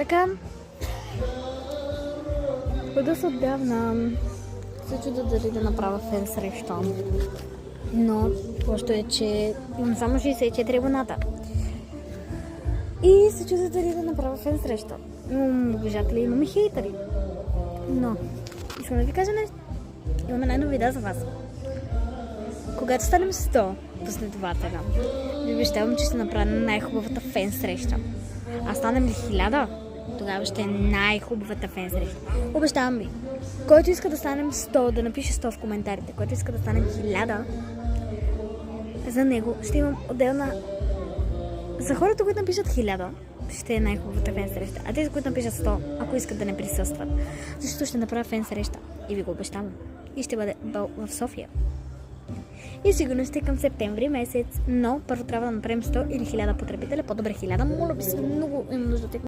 Така, хода се отдавна, се чудя дали да направя фен среща. Но, лошото е, че имам само 64 абоната. И се чудя дали да направя фен среща. Имам обижатели, имам и хейтери. Но, искам да ви кажа нещо. Имаме най-нова идея за вас. Когато станем 100 последователя, ви обещавам, че ще направя най-хубавата фен среща. А станем ли 1000, тогава ще е най-хубавата фен среща. Обещавам ви. Който иска да станем 100, да напише 100 в коментарите. Който иска да станем 1000, за него ще имам отделна... За хората, които напишат 1000, ще е най-хубавата фен среща. А тези, които напишат 100, ако искат да не присъстват, защото ще направя фен среща. И ви го обещавам. И ще бъде в София. И сигурно сте към септември месец, но първо трябва да направим 100 или 1000 потребителя. По-добре 1000, моля би се, много имам нужда от